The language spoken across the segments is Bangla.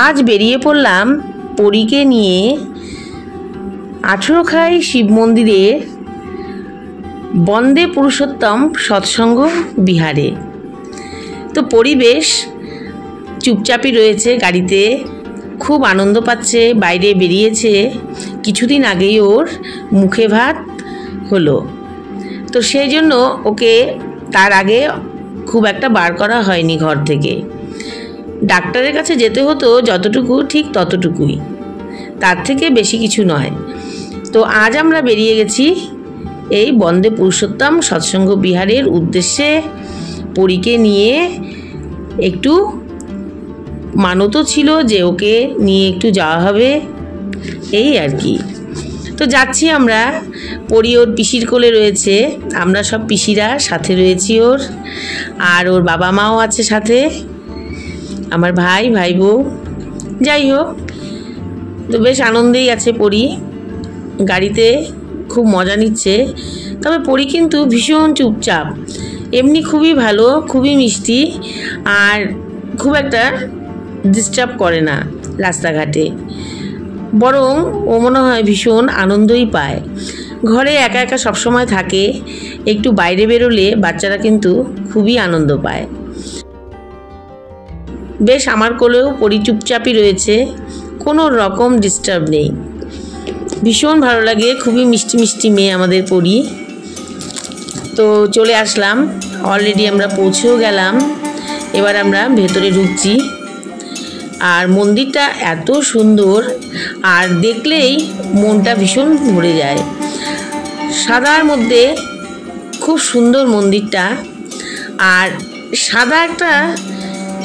আজ বেরিয়ে পড়লাম পরীকে নিয়ে আঠেরোখাই শিব মন্দিরের বন্দে পুরুষোত্তম সৎসঙ্গ বিহারে। তো পরিবেশ চুপচাপই রয়েছে, গাড়িতে খুব আনন্দ পাচ্ছে, বাইরে বেরিয়েছে। কিছুদিন আগেই ওর মুখে ভাত হলো, তো সেই জন্য ওকে তার আগে খুব একটা বার করা হয়নি ঘর থেকে। ডাক্তারের কাছে যেতে হতো যতটুকু, ঠিক ততটুকুই, তার থেকে বেশি কিছু নয়। তো আজ আমরা বেরিয়ে গেছি এই বন্দে পুরুষোত্তম সৎসঙ্গ বিহারের উদ্দেশ্যে। পরীকে নিয়ে একটু মানতও ছিল যে ওকে নিয়ে একটু যাওয়া হবে, এই আর কি। তো যাচ্ছি আমরা। পরী ওর পিসির কোলে রয়েছে, আমরা সব পিসিরা সাথে রয়েছি ওর, আর ওর বাবা মাও আছে সাথে, আমার ভাই বউ। যাই হোক, তো বেশ আনন্দেই আছে পরী, গাড়িতে খুব মজা নিচ্ছে। তবে পরী কিন্তু ভীষণ চুপচাপ, এমনি খুবই ভালো, খুবই মিষ্টি, আর খুব একটা ডিস্টার্ব করে না রাস্তাঘাটে। বরং ও মনে হয় ভীষণ আনন্দই পায়। ঘরে একা একা সবসময় থাকে, একটু বাইরে বেরোলে বাচ্চারা কিন্তু খুবই আনন্দ পায়। বেশ আমার কোলেও পরী চুপচাপই রয়েছে, কোনো রকম ডিস্টার্ব নেই। ভীষণ ভালো লাগে, খুবই মিষ্টি মিষ্টি মেয়ে আমাদের পরী। তো চলে আসলাম, অলরেডি আমরা পৌঁছেও গেলাম। এবার আমরা ভেতরে ঢুকছি। আর মন্দিরটা এত সুন্দর, আর দেখলেই মনটা ভীষণ ভরে যায়। সাদার মধ্যে খুব সুন্দর মন্দিরটা, আর সাদা একটা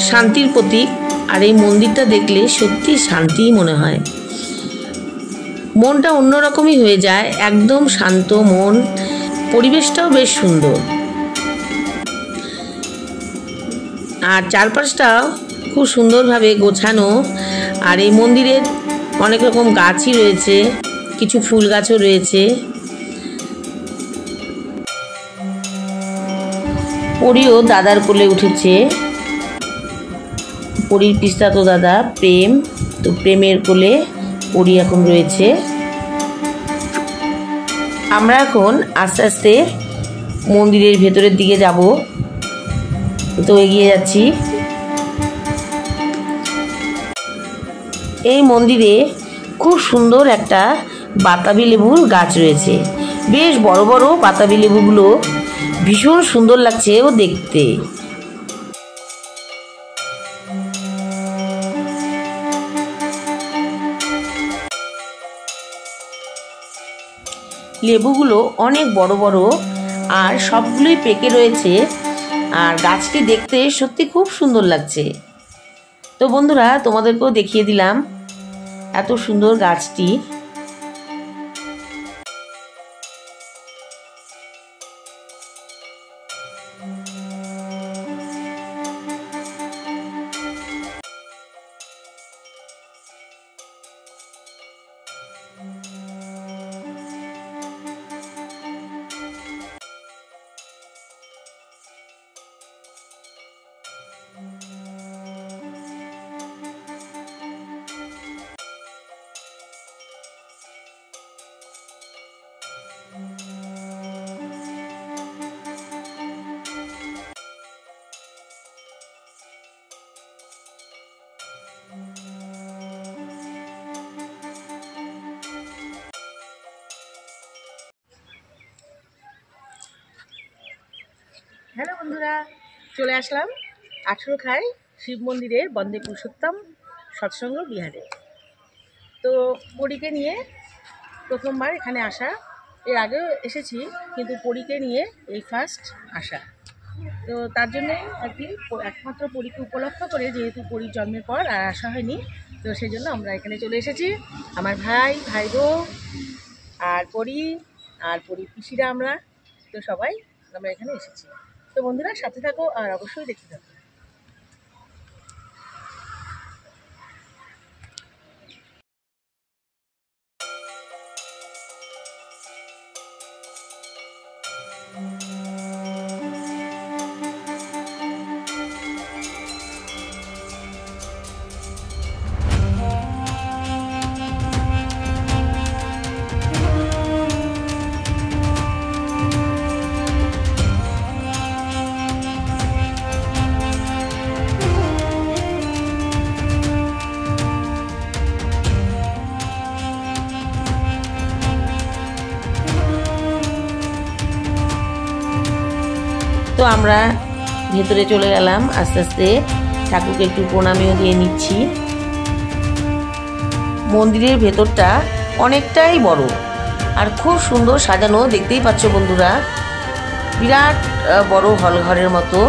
শান্তির প্রতীক। আর এই মন্দিরটা দেখলে সত্যি শান্তিই মনে হয়, মনটা অন্যরকমই হয়ে যায়, একদম শান্ত মন। পরিবেশটাও বেশ সুন্দর, আর চারপাশটাও খুব সুন্দরভাবে গোছানো। আর এই মন্দিরে অনেক রকম গাছই রয়েছে, কিছু ফুল গাছও রয়েছে। পরীও দাদার কোলে উঠেছে, পরীর পিস্তাতো দাদা প্রেম, তো প্রেমের কোলে পরী এখন রয়েছে। আমরা এখন আস্তে আস্তে মন্দিরের ভেতরের দিকে যাব, তো এগিয়ে যাচ্ছি। এই মন্দিরে খুব সুন্দর একটা বাতাবি লেবুর গাছ রয়েছে, বেশ বড় বড় বাতাবি লেবুগুলো, ভীষণ সুন্দর লাগছে ও দেখতে। লেবুগুলো অনেক বড় বড়, আর সবগুলোই পেকে রয়েছে, আর গাছটি দেখতে সত্যি খুব সুন্দর লাগছে। তো বন্ধুরা, তোমাদেরকেও দেখিয়ে দিলাম এত সুন্দর গাছটি। হ্যালো বন্ধুরা, চলে আসলাম আঠেরোখাই শিব মন্দিরের বন্দে পুরুষোত্তম সৎসঙ্গ বিহারে। তো পরীকে নিয়ে প্রথমবার এখানে আসা, এর আগেও এসেছি, কিন্তু পরীকে নিয়ে এই ফার্স্ট আসা। তো তার জন্যে আর কি, একমাত্র পরীকে উপলক্ষ করে, যেহেতু পরীর জন্মের পর আর আসা হয়নি, তো সেই জন্য আমরা এখানে চলে এসেছি। আমার ভাই বউ আর পরীর পিসিরা, আমরা তো সবাই আমরা এখানে এসেছি। তো বন্ধুরা, সাথে থাকো আর অবশ্যই দেখতে থাকো। আমরা ভেতরে চলে গেলাম আস্তে আস্তে। ঠাকুরকে একটু প্রণামীও দিয়ে নিচ্ছি। মন্দিরের ভেতরটা অনেকটাই বড় আর খুব সুন্দর সাজানো, দেখতেই পাচ্ছ বন্ধুরা। বিরাট বড় হল ঘরের মতো,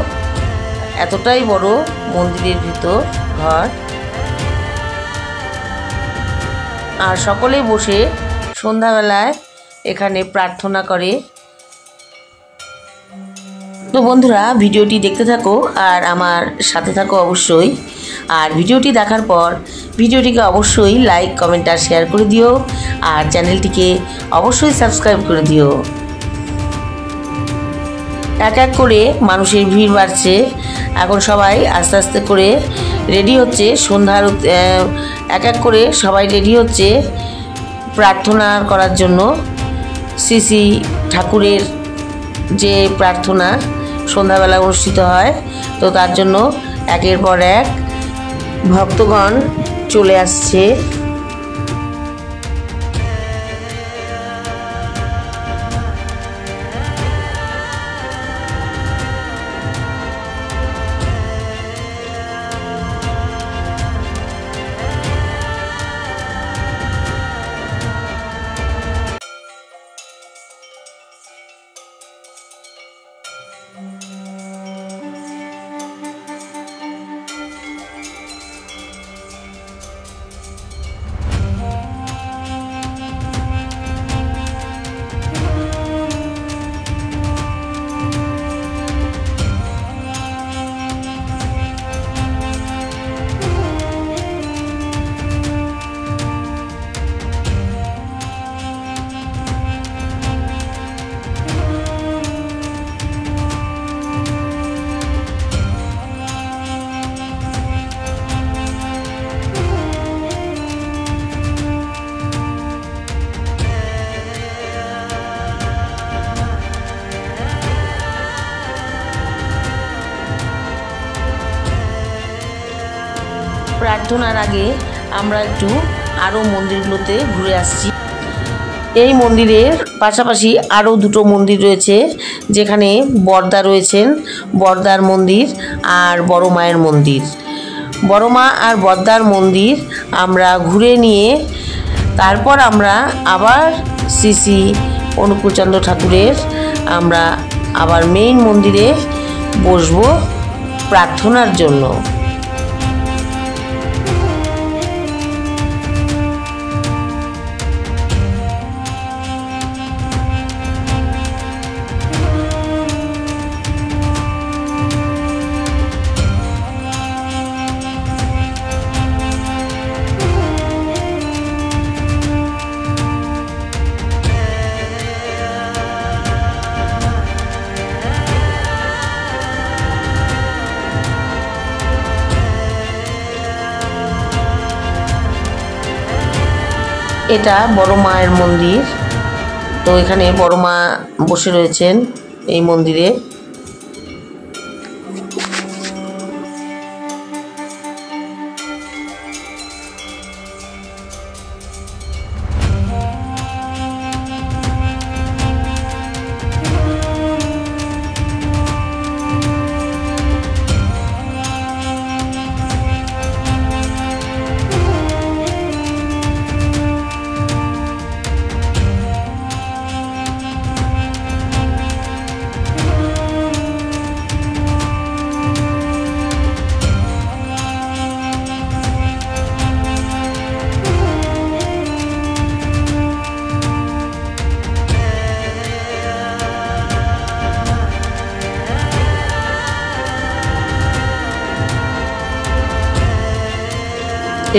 এতটাই বড় মন্দিরের ভিতর ঘর। আর সকলে বসে সন্ধ্যাবেলায় এখানে প্রার্থনা করে। তো বন্ধুরা, ভিডিওটি দেখতে থাকো আর আমার সাথে থাকো অবশ্যই। আর ভিডিওটি দেখার পর ভিডিওটিকে অবশ্যই লাইক, কমেন্ট আর শেয়ার করে দিও। আর চ্যানেলটিকে অবশ্যই সাবস্ক্রাইব করে দিও। এক এক করে মানুষের ভিড় বাড়ছে। এখন সবাই আস্তে আস্তে করে রেডি হচ্ছে সন্ধ্যার, এক এক করে সবাই রেডি হচ্ছে প্রার্থনা করার জন্য। শ্রী শ্রী ঠাকুরের যে প্রার্থনা সন্ধ্যাবেলা অনুষ্ঠিত হয়, তো তার জন্য একের পর এক ভক্তগণ চলে আসছে। প্রার্থনার আগে আমরা একটু আরও মন্দিরগুলোতে ঘুরে আসছি। এই মন্দিরের পাশাপাশি আরও দুটো মন্দির রয়েছে, যেখানে বড়দা রয়েছেন, বড়দার মন্দির আর বড় মায়ের মন্দির। বড় মা আর বড়দার মন্দির আমরা ঘুরে নিয়ে তারপর আমরা আবার শ্রী শ্রী অনুকূলচন্দ্র ঠাকুরের আমরা আবার মেইন মন্দিরে বসবো প্রার্থনার জন্য। এটা বড় মায়ের মন্দির। তো এখানে বড় মা বসে রয়েছেন এই মন্দিরে।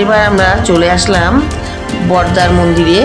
এবার আমরা চলে আসলাম বড়দার মন্দিরে।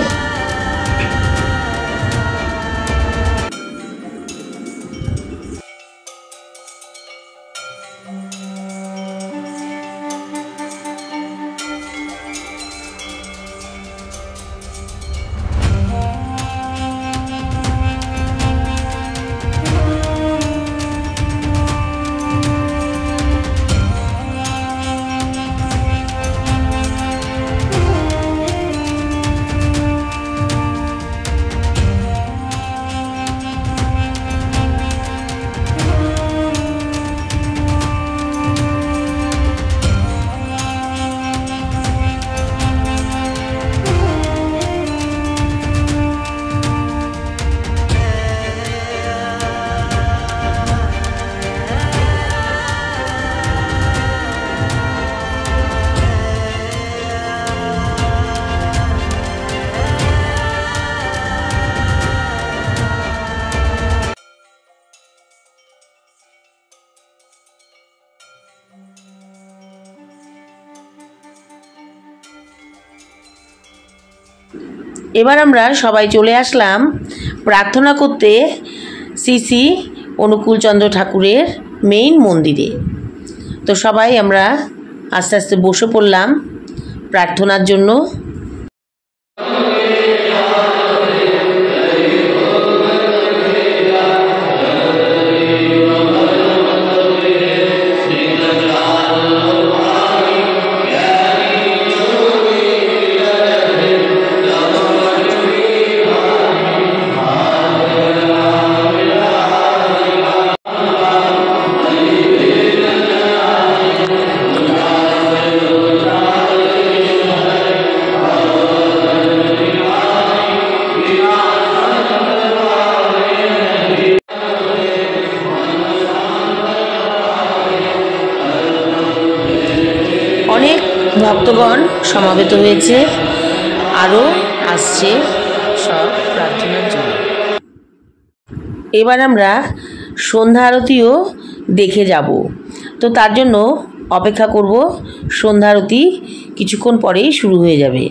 এবার আমরা সবাই চলে আসলাম প্রার্থনা করতে শ্রী শ্রী অনুকূলচন্দ্র ঠাকুরের মেইন মন্দিরে। তো সবাই আমরা আস্তে আস্তে বসে পড়লাম প্রার্থনার জন্য। অনেক ভক্তগণ সমাবেত হয়েছে, আরও আসছে সব প্রার্থনার জন্য। এবার আমরা সন্ধ্যা আরতিও দেখে যাব। তো তার জন্য অপেক্ষা করব, সন্ধ্যা আরতি কিছুক্ষণ পরেই শুরু হয়ে যাবে।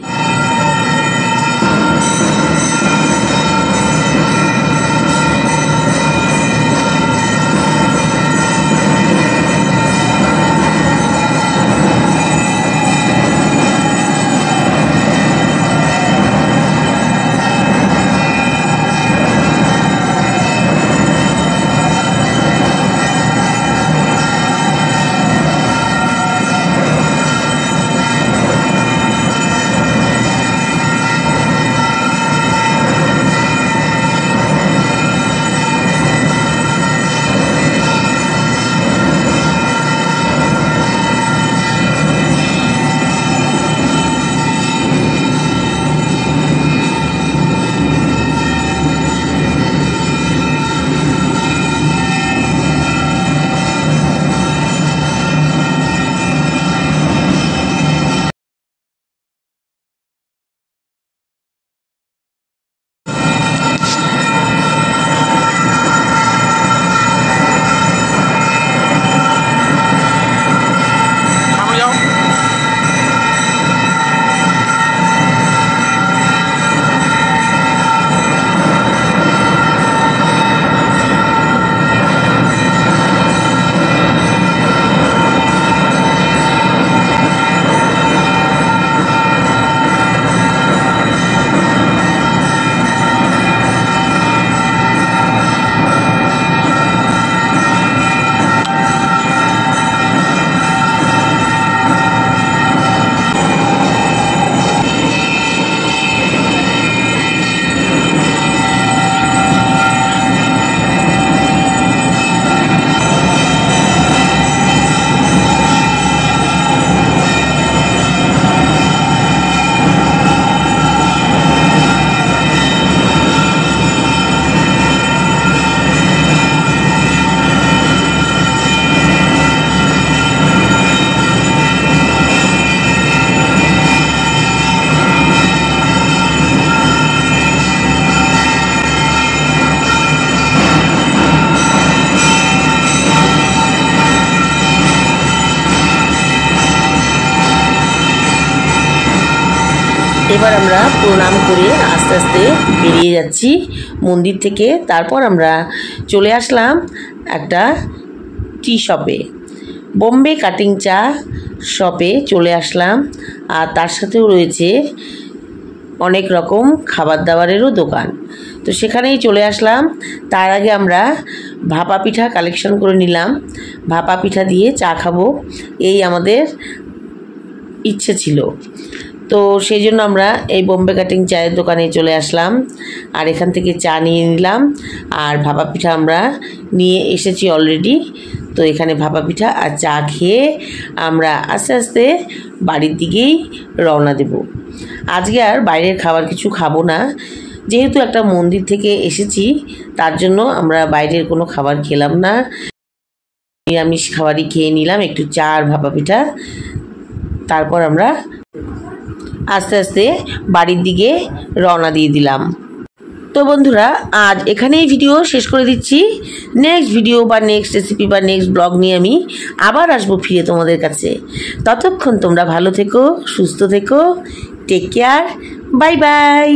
এবার আমরা প্রণাম করে আস্তে আস্তে বেরিয়ে যাচ্ছি মন্দির থেকে। তারপর আমরা চলে আসলাম একটা টি শপে, বোম্বে কাটিং চা শপে চলে আসলাম। আর তার সাথেও রয়েছে অনেক রকম খাবার দাবারেরও দোকান। তো সেখানেই চলে আসলাম। তার আগে আমরা ভাপা পিঠা কালেকশন করে নিলাম, ভাপা পিঠা দিয়ে চা খাবো, এই আমাদের ইচ্ছে ছিল। তো সেই জন্য আমরা এই বোম্বে কাটিং চায়ের দোকানে চলে আসলাম, আর এখান থেকে চা নিয়ে নিলাম। আর ভাপা পিঠা আমরা নিয়ে এসেছি অলরেডি। তো এখানে ভাপা পিঠা আর চা খেয়ে আমরা আস্তে আস্তে বাড়ির দিকেই রওনা দেব। আজকে আর বাইরের খাবার কিছু খাবো না, যেহেতু একটা মন্দির থেকে এসেছি তার জন্য আমরা বাইরের কোনো খাবার খেলাম না, নিরামিষ খাবারই খেয়ে নিলাম, একটু চা আর ভাপা পিঠা। তারপর আমরা আস্তে আস্তে বাড়ির দিকে রওনা দিয়ে দিলাম। তো বন্ধুরা, আজ এখানেই ভিডিও শেষ করে দিচ্ছি। নেক্সট ভিডিও বা নেক্সট রেসিপি বা নেক্সট ব্লগ নিয়ে আমি আবার আসবো ফিরে তোমাদের কাছে। ততক্ষণ তোমরা ভালো থেকো, সুস্থ থেকো। Take care, bye by.